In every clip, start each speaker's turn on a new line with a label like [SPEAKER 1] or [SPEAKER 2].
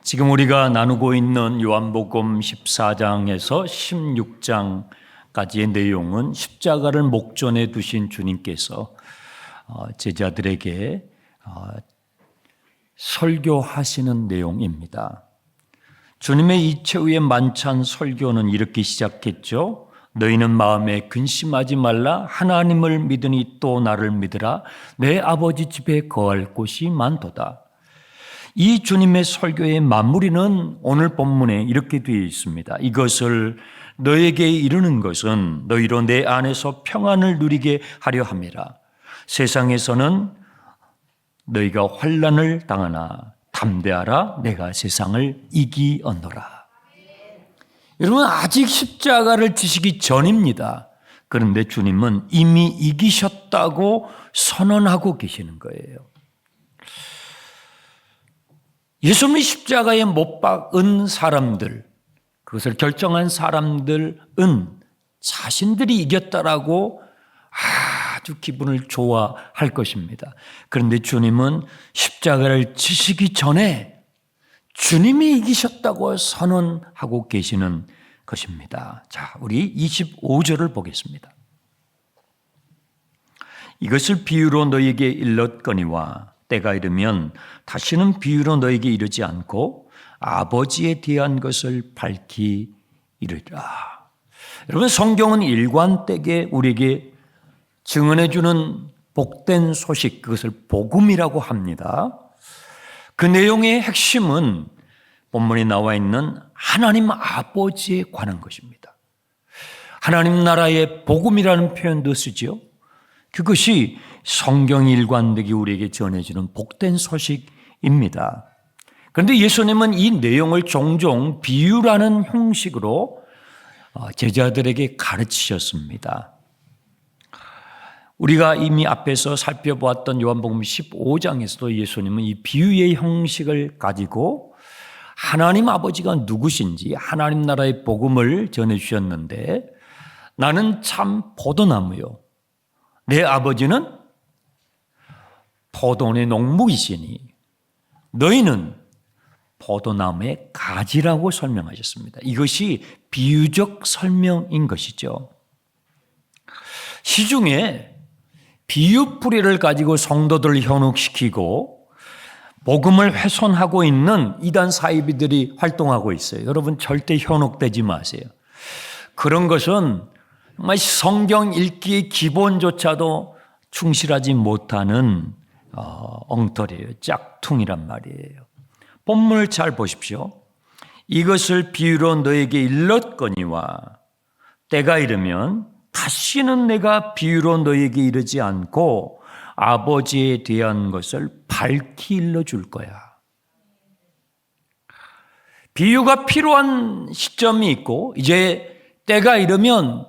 [SPEAKER 1] 지금 우리가 나누고 있는 요한복음 14장에서 16장까지의 내용은 십자가를 목전에 두신 주님께서 제자들에게 설교하시는 내용입니다. 주님의 이채후의 만찬 설교는 이렇게 시작했죠. 너희는 마음에 근심하지 말라. 하나님을 믿으니 또 나를 믿으라. 내 아버지 집에 거할 곳이 많도다. 이 주님의 설교의 마무리는 오늘 본문에 이렇게 되어 있습니다. 이것을 너에게 이르는 것은 너희로 내 안에서 평안을 누리게 하려 함이라. 세상에서는 너희가 환난을 당하나 담대하라. 내가 세상을 이기었노라. 여러분, 아직 십자가를 지시기 전입니다. 그런데 주님은 이미 이기셨다고 선언하고 계시는 거예요. 예수님이 십자가에 못 박은 사람들, 그것을 결정한 사람들은 자신들이 이겼다라고 아주 기분을 좋아할 것입니다. 그런데 주님은 십자가를 지시기 전에 주님이 이기셨다고 선언하고 계시는 것입니다. 자, 우리 25절을 보겠습니다. 이것을 비유로 너희에게 일렀거니와 때가 이르면 다시는 비유로 너에게 이르지 않고 아버지에 대한 것을 밝히 이르리라. 여러분, 성경은 일관되게 우리에게 증언해 주는 복된 소식, 그것을 복음이라고 합니다. 그 내용의 핵심은 본문에 나와 있는 하나님 아버지에 관한 것입니다. 하나님 나라의 복음이라는 표현도 쓰죠. 그것이 성경 일관되게 우리에게 전해주는 복된 소식입니다. 그런데 예수님은 이 내용을 종종 비유라는 형식으로 제자들에게 가르치셨습니다. 우리가 이미 앞에서 살펴보았던 요한복음 15장에서도 예수님은 이 비유의 형식을 가지고 하나님 아버지가 누구신지 하나님 나라의 복음을 전해주셨는데, 나는 참 포도나무요 내 아버지는 포도원의 농부이시니 너희는 포도나무의 가지라고 설명하셨습니다. 이것이 비유적 설명인 것이죠. 시중에 비유풀이를 가지고 성도들을 현혹시키고 복음을 훼손하고 있는 이단 사이비들이 활동하고 있어요. 여러분, 절대 현혹되지 마세요. 그런 것은 정말 성경 읽기의 기본조차도 충실하지 못하는 엉터리예요. 짝퉁이란 말이에요. 본문을 잘 보십시오. 이것을 비유로 너에게 일렀거니와 때가 이르면 다시는 내가 비유로 너에게 이르지 않고 아버지에 대한 것을 밝히 일러줄 거야. 비유가 필요한 시점이 있고, 이제 때가 이르면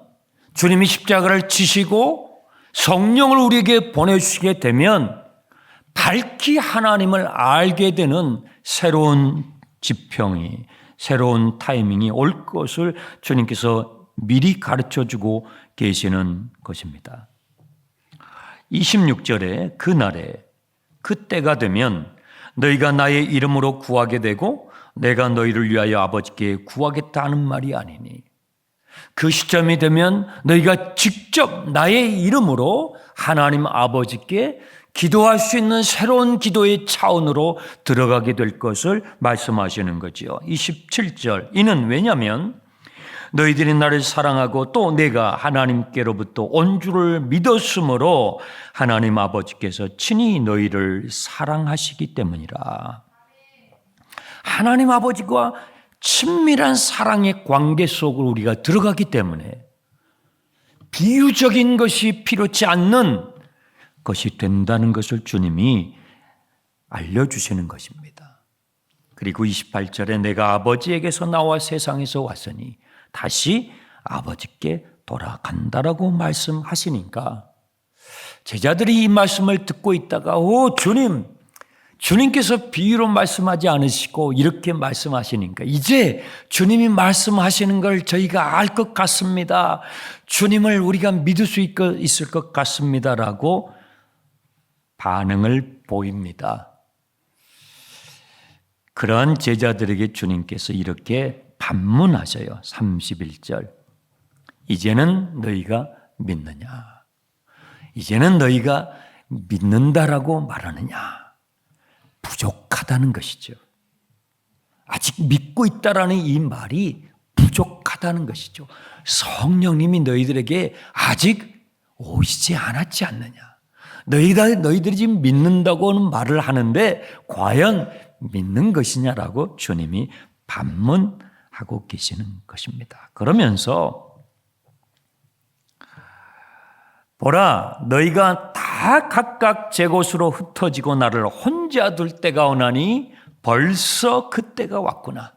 [SPEAKER 1] 주님이 십자가를 지시고 성령을 우리에게 보내주시게 되면 밝히 하나님을 알게 되는 새로운 지평이, 새로운 타이밍이 올 것을 주님께서 미리 가르쳐주고 계시는 것입니다. 26절에 그날에 그때가 되면 너희가 나의 이름으로 구하게 되고 내가 너희를 위하여 아버지께 구하겠다 하는 말이 아니니, 그 시점이 되면 너희가 직접 나의 이름으로 하나님 아버지께 기도할 수 있는 새로운 기도의 차원으로 들어가게 될 것을 말씀하시는 거지요. 27절, 이는 왜냐하면 너희들이 나를 사랑하고 또 내가 하나님께로부터 온 줄을 믿었으므로 하나님 아버지께서 친히 너희를 사랑하시기 때문이라. 하나님 아버지와 친밀한 사랑의 관계 속으로 우리가 들어가기 때문에 비유적인 것이 필요치 않는 것이 된다는 것을 주님이 알려주시는 것입니다. 그리고 28절에 내가 아버지에게서 나와 세상에서 왔으니 다시 아버지께 돌아간다라고 말씀하시니까 제자들이 이 말씀을 듣고 있다가 주님께서 비유로 말씀하지 않으시고 이렇게 말씀하시니까 이제 주님이 말씀하시는 걸 저희가 알 것 같습니다. 주님을 우리가 믿을 수 있을 것 같습니다라고 반응을 보입니다. 그러한 제자들에게 주님께서 이렇게 반문하셔요. 31절. 이제는 너희가 믿느냐? 이제는 너희가 믿는다라고 말하느냐? 부족하다는 것이죠. 아직 믿고 있다라는 이 말이 부족하다는 것이죠. 성령님이 너희들에게 아직 오시지 않았지 않느냐? 너희들이 지금 믿는다고는 말을 하는데 과연 믿는 것이냐라고 주님이 반문하고 계시는 것입니다. 그러면서 보라, 너희가 다 각각 제 곳으로 흩어지고 나를 혼자 둘 때가 오나니 벌써 그때가 왔구나.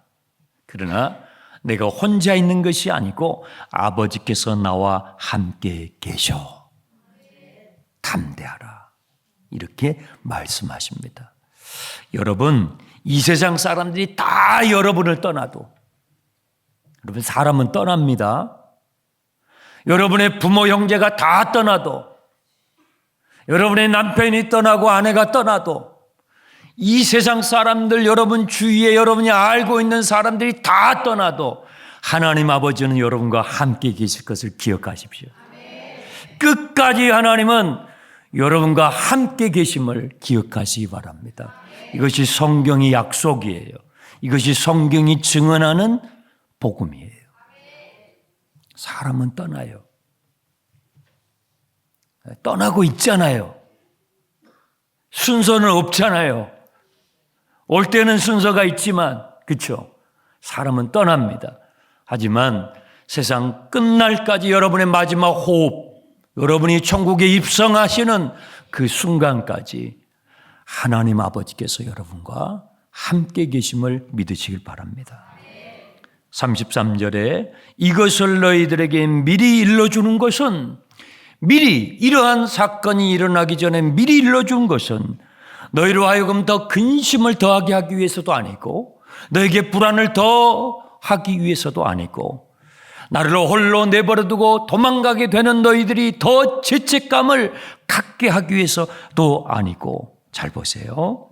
[SPEAKER 1] 그러나 내가 혼자 있는 것이 아니고 아버지께서 나와 함께 계셔. 담대하라. 이렇게 말씀하십니다. 여러분, 이 세상 사람들이 다 여러분을 떠나도, 여러분, 사람은 떠납니다. 여러분의 부모, 형제가 다 떠나도, 여러분의 남편이 떠나고 아내가 떠나도, 이 세상 사람들, 여러분 주위에 여러분이 알고 있는 사람들이 다 떠나도 하나님 아버지는 여러분과 함께 계실 것을 기억하십시오. 끝까지 하나님은 여러분과 함께 계심을 기억하시기 바랍니다. 이것이 성경의 약속이에요. 이것이 성경이 증언하는 복음이에요. 사람은 떠나요. 떠나고 있잖아요. 순서는 없잖아요. 올 때는 순서가 있지만, 그렇죠? 사람은 떠납니다. 하지만 세상 끝날까지 여러분의 마지막 호흡, 여러분이 천국에 입성하시는 그 순간까지 하나님 아버지께서 여러분과 함께 계심을 믿으시길 바랍니다. 33절에 이것을 너희들에게 미리 일러주는 것은, 미리 이러한 사건이 일어나기 전에 미리 일러준 것은 너희로 하여금 더 근심을 더하게 하기 위해서도 아니고, 너에게 불안을 더하기 위해서도 아니고, 나를 홀로 내버려두고 도망가게 되는 너희들이 더 죄책감을 갖게 하기 위해서도 아니고, 잘 보세요.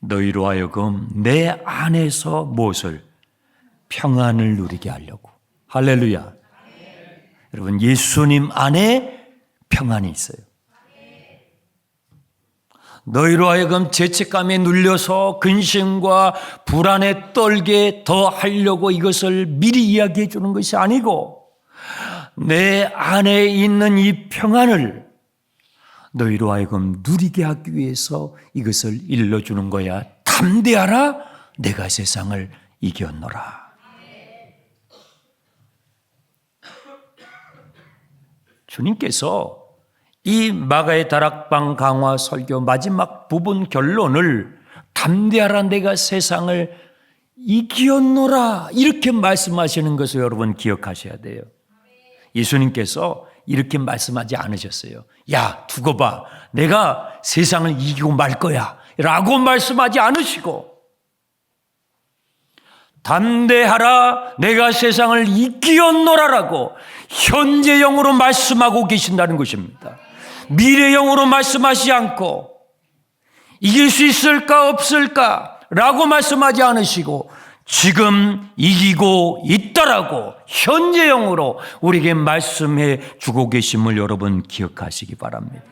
[SPEAKER 1] 너희로 하여금 내 안에서 무엇을? 평안을 누리게 하려고. 할렐루야. 여러분, 예수님 안에 평안이 있어요. 너희로 하여금 죄책감에 눌려서 근심과 불안에 떨게 더 하려고 이것을 미리 이야기해 주는 것이 아니고, 내 안에 있는 이 평안을 너희로 하여금 누리게 하기 위해서 이것을 일러주는 거야. 담대하라, 내가 세상을 이겼노라. 주님께서 이 마가의 다락방 강화 설교 마지막 부분 결론을 담대하라, 내가 세상을 이겼노라, 이렇게 말씀하시는 것을 여러분 기억하셔야 돼요. 예수님께서 이렇게 말씀하지 않으셨어요. 야, 두고 봐, 내가 세상을 이기고 말 거야 라고 말씀하지 않으시고, 담대하라, 내가 세상을 이겼노라라고 현재형으로 말씀하고 계신다는 것입니다. 미래형으로 말씀하지 않고 이길 수 있을까 없을까 라고 말씀하지 않으시고 지금 이기고 있다라고 현재형으로 우리에게 말씀해 주고 계심을 여러분 기억하시기 바랍니다.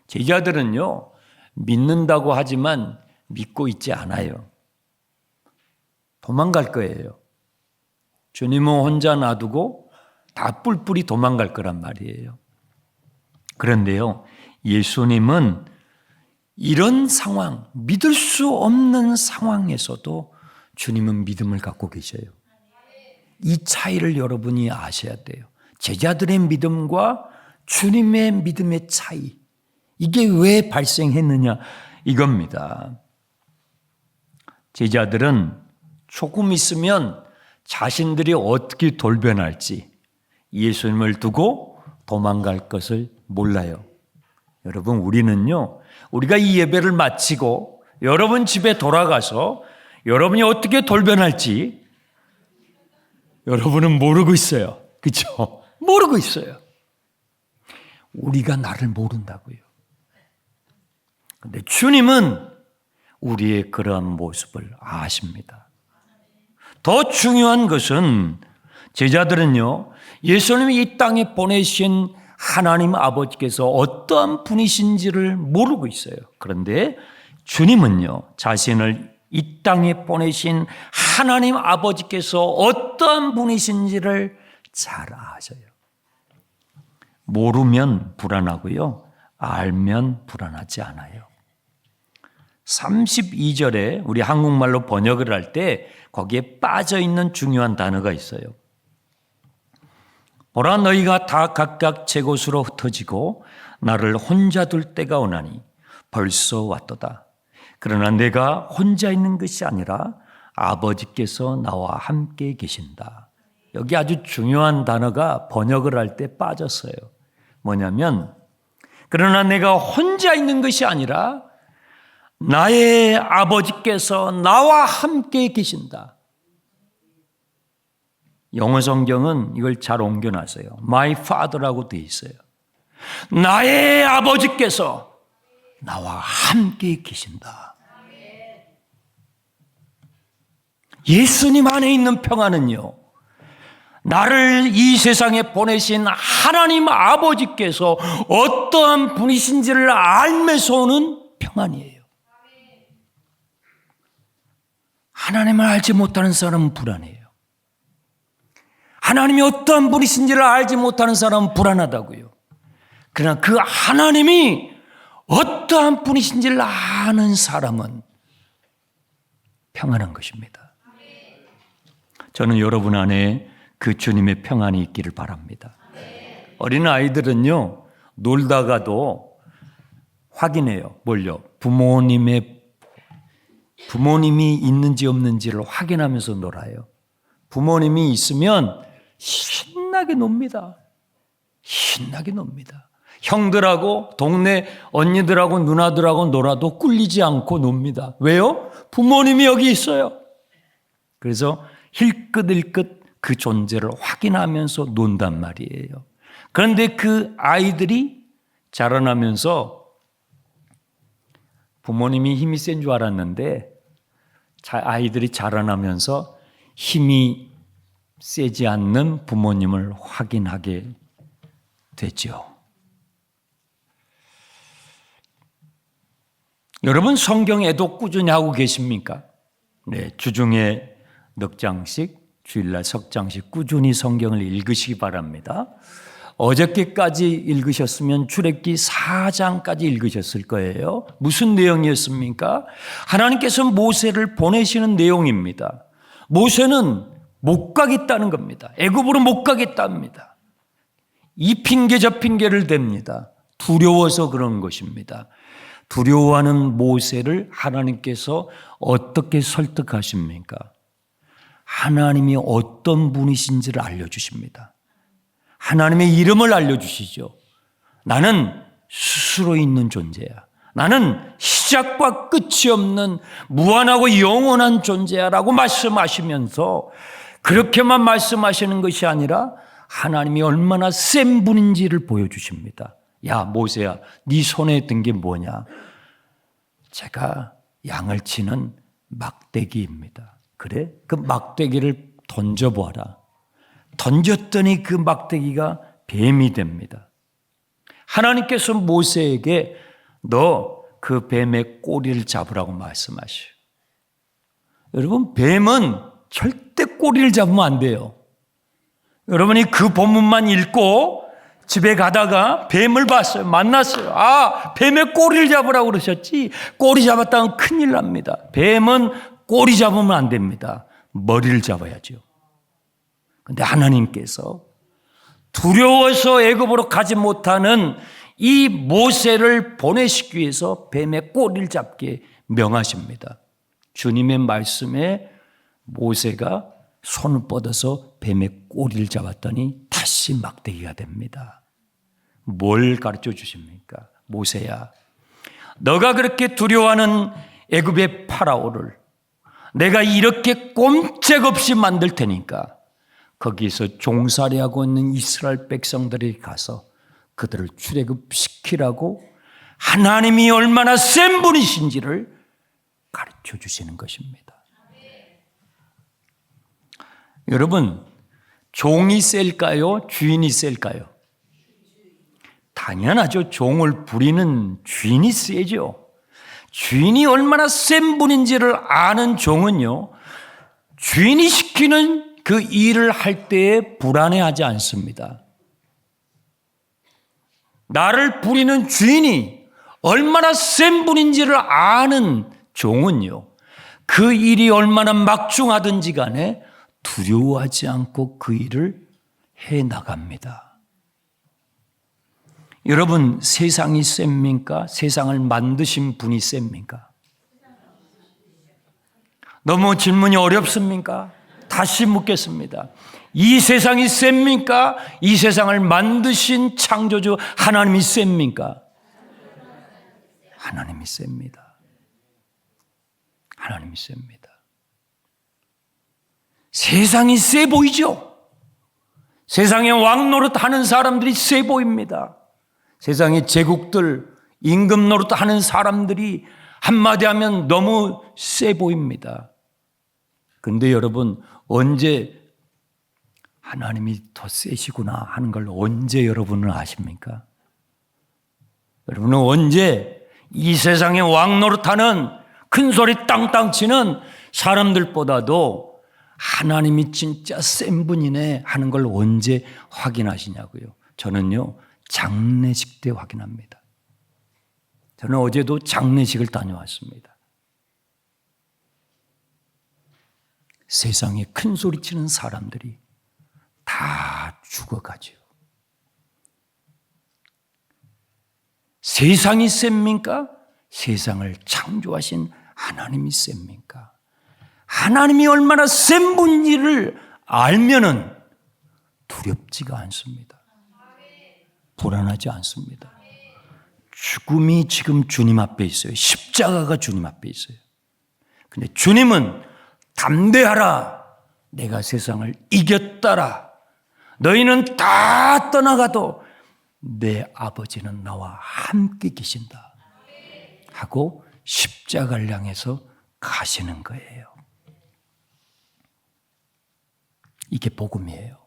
[SPEAKER 1] 제자들은요, 믿는다고 하지만 믿고 있지 않아요. 도망갈 거예요. 주님은 혼자 놔두고 다 뿔뿔이 도망갈 거란 말이에요. 그런데요, 예수님은 이런 상황, 믿을 수 없는 상황에서도 주님은 믿음을 갖고 계셔요. 이 차이를 여러분이 아셔야 돼요. 제자들의 믿음과 주님의 믿음의 차이, 이게 왜 발생했느냐 이겁니다. 제자들은 조금 있으면 자신들이 어떻게 돌변할지 예수님을 두고 도망갈 것을 몰라요. 여러분, 우리는요, 우리가 이 예배를 마치고 여러분 집에 돌아가서 여러분이 어떻게 돌변할지 여러분은 모르고 있어요. 그렇죠? 모르고 있어요. 우리가 나를 모른다고요. 그런데 주님은 우리의 그러한 모습을 아십니다. 더 중요한 것은 제자들은요, 예수님이 이 땅에 보내신 하나님 아버지께서 어떠한 분이신지를 모르고 있어요. 그런데 주님은요, 자신을 이 땅에 보내신 하나님 아버지께서 어떠한 분이신지를 잘 아셔요. 모르면 불안하고요, 알면 불안하지 않아요. 32절에 우리 한국말로 번역을 할 때 거기에 빠져있는 중요한 단어가 있어요. 보라, 너희가 다 각각 제 곳으로 흩어지고 나를 혼자 둘 때가 오나니 벌써 왔도다. 그러나 내가 혼자 있는 것이 아니라 아버지께서 나와 함께 계신다. 여기 아주 중요한 단어가 번역을 할 때 빠졌어요. 뭐냐면, 그러나 내가 혼자 있는 것이 아니라 나의 아버지께서 나와 함께 계신다. 영어 성경은 이걸 잘 옮겨놨어요. My Father라고 되어 있어요. 나의 아버지께서 나와 함께 계신다. 예수님 안에 있는 평안은요, 나를 이 세상에 보내신 하나님 아버지께서 어떠한 분이신지를 알면서 오는 평안이에요. 하나님을 알지 못하는 사람은 불안해요. 하나님이 어떠한 분이신지를 알지 못하는 사람은 불안하다고요. 그러나 그 하나님이 어떠한 분이신지를 아는 사람은 평안한 것입니다. 저는 여러분 안에 그 주님의 평안이 있기를 바랍니다. 어린 아이들은요, 놀다가도 확인해요. 뭘요? 부모님이 있는지 없는지를 확인하면서 놀아요. 부모님이 있으면 신나게 놉니다. 신나게 놉니다. 형들하고 동네 언니들하고 누나들하고 놀아도 꿀리지 않고 놉니다. 왜요? 부모님이 여기 있어요. 그래서 힐끗힐끗 그 존재를 확인하면서 논단 말이에요. 그런데 그 아이들이 자라나면서 부모님이 힘이 센 줄 알았는데 아이들이 자라나면서 힘이 세지 않는 부모님을 확인하게 되죠. 여러분 성경 애독 꾸준히 하고 계십니까? 네, 주중에 넉 장씩, 주일날 석 장씩 꾸준히 성경을 읽으시기 바랍니다. 어저께까지 읽으셨으면 출애굽기 4장까지 읽으셨을 거예요. 무슨 내용이었습니까? 하나님께서 모세를 보내시는 내용입니다. 모세는 못 가겠다는 겁니다. 애굽으로 못 가겠답니다. 이 핑계 저 핑계를 댑니다. 두려워서 그런 것입니다. 두려워하는 모세를 하나님께서 어떻게 설득하십니까? 하나님이 어떤 분이신지를 알려주십니다. 하나님의 이름을 알려주시죠. 나는 스스로 있는 존재야. 나는 시작과 끝이 없는 무한하고 영원한 존재야 라고 말씀하시면서 그렇게만 말씀하시는 것이 아니라 하나님이 얼마나 센 분인지를 보여주십니다. 야 모세야, 네 손에 든 게 뭐냐? 제가 양을 치는 막대기입니다. 그래? 그 막대기를 던져보아라. 던졌더니 그 막대기가 뱀이 됩니다. 하나님께서 모세에게 너 그 뱀의 꼬리를 잡으라고 말씀하셔요. 여러분, 뱀은 절대 꼬리를 잡으면 안 돼요. 여러분이 그 본문만 읽고 집에 가다가 뱀을 봤어요. 만났어요. 아, 뱀의 꼬리를 잡으라고 그러셨지. 꼬리 잡았다면 큰일 납니다. 뱀은 꼬리 잡으면 안 됩니다. 머리를 잡아야죠. 그런데 하나님께서 두려워서 애굽으로 가지 못하는 이 모세를 보내시기 위해서 뱀의 꼬리를 잡게 명하십니다. 주님의 말씀에 모세가 손을 뻗어서 뱀의 꼬리를 잡았더니 다시 막대기가 됩니다. 뭘 가르쳐 주십니까? 모세야, 너가 그렇게 두려워하는 애굽의 파라오를 내가 이렇게 꼼짝없이 만들 테니까 거기서 종살이하고 있는 이스라엘 백성들이 가서 그들을 출애굽시키라고 하나님이 얼마나 센 분이신지를 가르쳐 주시는 것입니다. 여러분, 종이 셀까요? 주인이 셀까요? 당연하죠. 종을 부리는 주인이 세죠. 주인이 얼마나 센 분인지를 아는 종은요, 주인이 시키는 그 일을 할 때에 불안해하지 않습니다. 나를 부리는 주인이 얼마나 센 분인지를 아는 종은요, 그 일이 얼마나 막중하든지 간에 두려워하지 않고 그 일을 해 나갑니다. 여러분, 세상이 셉니까? 세상을 만드신 분이 셉니까? 너무 질문이 어렵습니까? 다시 묻겠습니다. 이 세상이 셉니까? 이 세상을 만드신 창조주 하나님이 셉니까? 하나님이 셉니다. 하나님이 셉니다. 세상이 세 보이죠? 세상에 왕노릇 하는 사람들이 세 보입니다. 세상의 제국들, 임금 노릇하는 사람들이 한마디 하면 너무 세 보입니다. 그런데 여러분, 언제 하나님이 더 세시구나 하는 걸 언제 여러분은 아십니까? 여러분은 언제 이 세상에 왕노릇하는 큰소리 땅땅 치는 사람들보다도 하나님이 진짜 센 분이네 하는 걸 언제 확인하시냐고요? 저는요, 장례식 때 확인합니다. 저는 어제도 장례식을 다녀왔습니다. 세상에 큰 소리 치는 사람들이 다 죽어가죠. 세상이 셉니까? 세상을 창조하신 하나님이 셉니까? 하나님이 얼마나 센 분인지를 알면은 두렵지가 않습니다. 불안하지 않습니다. 죽음이 지금 주님 앞에 있어요. 십자가가 주님 앞에 있어요. 근데 주님은 담대하라. 내가 세상을 이겼다라. 너희는 다 떠나가도 내 아버지는 나와 함께 계신다. 하고 십자가를 향해서 가시는 거예요. 이게 복음이에요.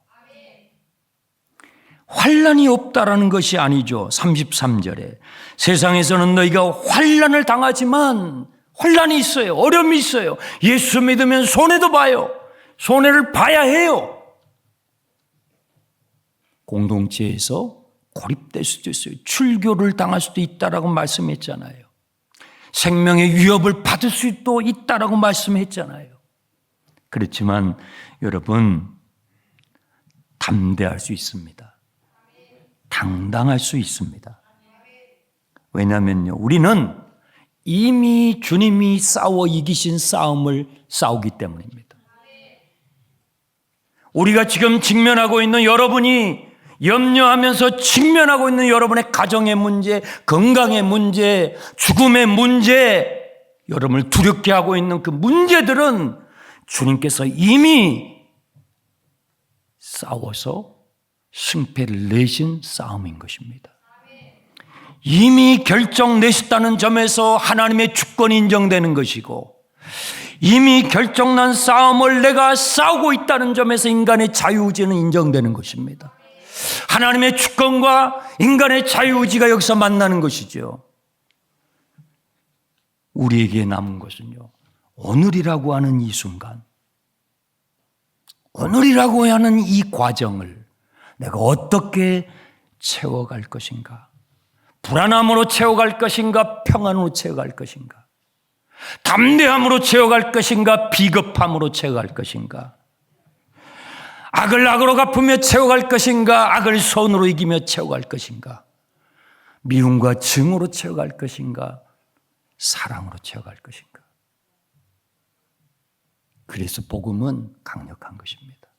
[SPEAKER 1] 환난이 없다라는 것이 아니죠. 33절에 세상에서는 너희가 환난을 당하지만 환난이 있어요. 어려움이 있어요. 예수 믿으면 손해도 봐요. 손해를 봐야 해요. 공동체에서 고립될 수도 있어요. 출교를 당할 수도 있다라고 말씀했잖아요. 생명의 위협을 받을 수도 있다라고 말씀했잖아요. 그렇지만 여러분, 담대할 수 있습니다. 당당할 수 있습니다. 왜냐하면요, 우리는 이미 주님이 싸워 이기신 싸움을 싸우기 때문입니다. 우리가 지금 직면하고 있는 여러분이 염려하면서 직면하고 있는 여러분의 가정의 문제, 건강의 문제, 죽음의 문제, 여러분을 두렵게 하고 있는 그 문제들은 주님께서 이미 싸워서 승패를 내신 싸움인 것입니다. 이미 결정 내셨다는 점에서 하나님의 주권이 인정되는 것이고, 이미 결정난 싸움을 내가 싸우고 있다는 점에서 인간의 자유의지는 인정되는 것입니다. 하나님의 주권과 인간의 자유의지가 여기서 만나는 것이죠. 우리에게 남은 것은요, 오늘이라고 하는 이 순간, 오늘이라고 하는 이 과정을 내가 어떻게 채워갈 것인가? 불안함으로 채워갈 것인가? 평안으로 채워갈 것인가? 담대함으로 채워갈 것인가? 비겁함으로 채워갈 것인가? 악을 악으로 갚으며 채워갈 것인가? 악을 선으로 이기며 채워갈 것인가? 미움과 증오로 채워갈 것인가? 사랑으로 채워갈 것인가? 그래서 복음은 강력한 것입니다.